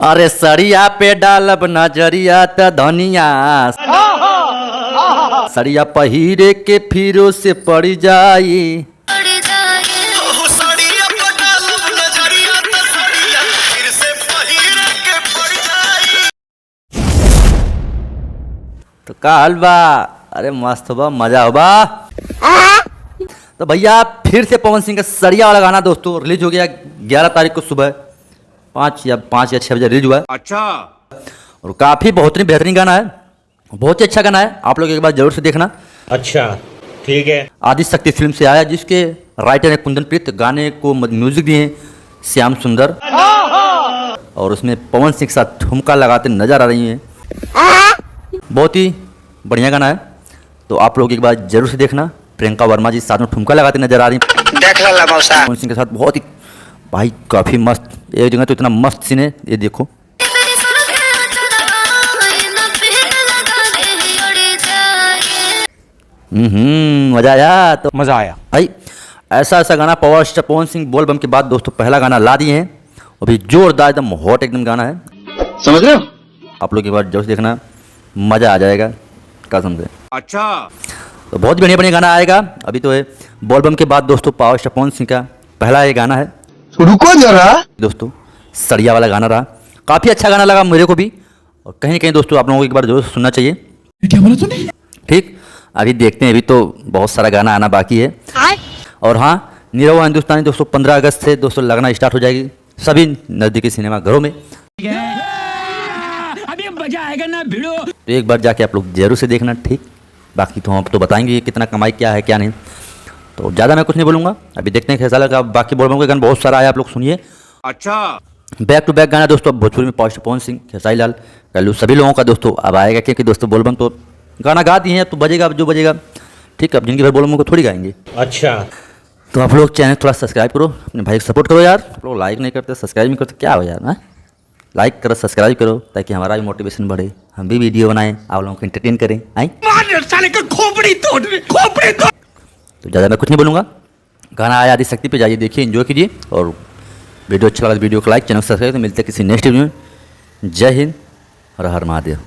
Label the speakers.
Speaker 1: अरे सरिया पे डालब नजरिया त धनिया सरिया पहिरे के फिरो से पड़ जाई। तो का हाल बा? अरे मस्त बा, मजा हो बा। तो भैया फिर से पवन सिंह का सरिया वाला गाना दोस्तों रिलीज हो गया 11 तारीख को सुबह 5 या 6 बजे रिलीज हुआ है।
Speaker 2: अच्छा,
Speaker 1: और काफ़ी बहुत ही बेहतरीन गाना है, बहुत ही अच्छा गाना है, आप लोग एक बार जरूर से देखना।
Speaker 2: अच्छा ठीक है।
Speaker 1: आदि शक्ति फिल्म से आया, जिसके राइटर है कुंदन प्रीत, गाने को म्यूजिक दिए हैं श्याम सुंदर, और उसमें पवन सिंह के साथ ठुमका लगाते नजर आ रही हैं। बहुत ही बढ़िया गाना है, तो आप लोग एक बार जरूर से देखना। प्रियंका वर्मा जी साथ में ठुमका लगाते नजर आ रही हैं पवन सिंह के साथ। बहुत ही भाई काफ़ी मस्त, एक जगह तो इतना मस्त सीन है, ये देखो। मजा आया। तो
Speaker 2: मजा आया
Speaker 1: भाई ऐसा गाना पावर स्टार पवन सिंह बोल बम के बाद दोस्तों पहला गाना ला दिए हैं, अभी जोरदार एकदम हॉट एकदम गाना है, समझ रहे हो? आप लोग एक बार जरूर देखना, मजा आ जाएगा कसम से।
Speaker 2: अच्छा,
Speaker 1: तो बहुत बढ़िया बढ़िया गाना आएगा। अभी तो है बोल बम के बाद दोस्तों पावर स्टार पवन सिंह का पहला ये गाना है।
Speaker 3: रुको जरा
Speaker 1: दोस्तों सड़िया वाला गाना रहा, काफ़ी अच्छा गाना लगा मेरे को भी, और कहीं ना कहीं दोस्तों आप लोगों को एक बार जरूर सुनना चाहिए।
Speaker 3: क्या बोला तूने?
Speaker 1: ठीक, अभी देखते हैं, अभी तो बहुत सारा गाना आना बाकी है। और हाँ, नीरव हिंदुस्तानी दोस्तों 15 अगस्त से दोस्तों लगना स्टार्ट हो जाएगी सभी नज़दीकी सिनेमा घरों में।
Speaker 3: अभी मजा आएगा ना भिड़ो।
Speaker 1: तो एक बार जाके आप लोग जरूर से देखना। ठीक, बाकी तो हम तो बताएंगे कितना कमाई क्या है क्या नहीं, तो ज़्यादा मैं कुछ नहीं बोलूँगा। अभी देखते हैं कैसा लगा। बाकी बोल रहा गाना बहुत सारा आया, आप लोग सुनिए।
Speaker 2: अच्छा,
Speaker 1: बैक टू बैक गाना दोस्तों भोजपुरी में पावर स्टार पवन सिंह, खेसारी लाल, कल्लू, सभी लोगों का दोस्तों अब आएगा, क्योंकि दोस्तों बोलबम तो गाना गा दिए हैं, तो बजेगा जो बजेगा। ठीक, अब जिनकी भर बोलबम को थोड़ी गाएंगे।
Speaker 2: अच्छा,
Speaker 1: तो आप लोग चैनल थोड़ा सब्सक्राइब करो, अपने भाई को सपोर्ट करो यार। आप लोग लाइक नहीं करते, सब्सक्राइब नहीं करते, क्या हो यार? ना लाइक करो, सब्सक्राइब करो, ताकि हमारा भी मोटिवेशन बढ़े, हम भी वीडियो बनाएं, आप लोगों को एंटरटेन करें। आई तो ज़्यादा मैं कुछ नहीं बोलूँगा। गाना आया आदि शक्ति पे, जाइए देखिए, एंजॉय कीजिए, और वीडियो अच्छा लगा तो वीडियो को लाइक, चैनल सब्सक्राइब। तो मिलते हैं किसी नेक्स्ट वीडियो में। जय हिंद, हर हर महादेव।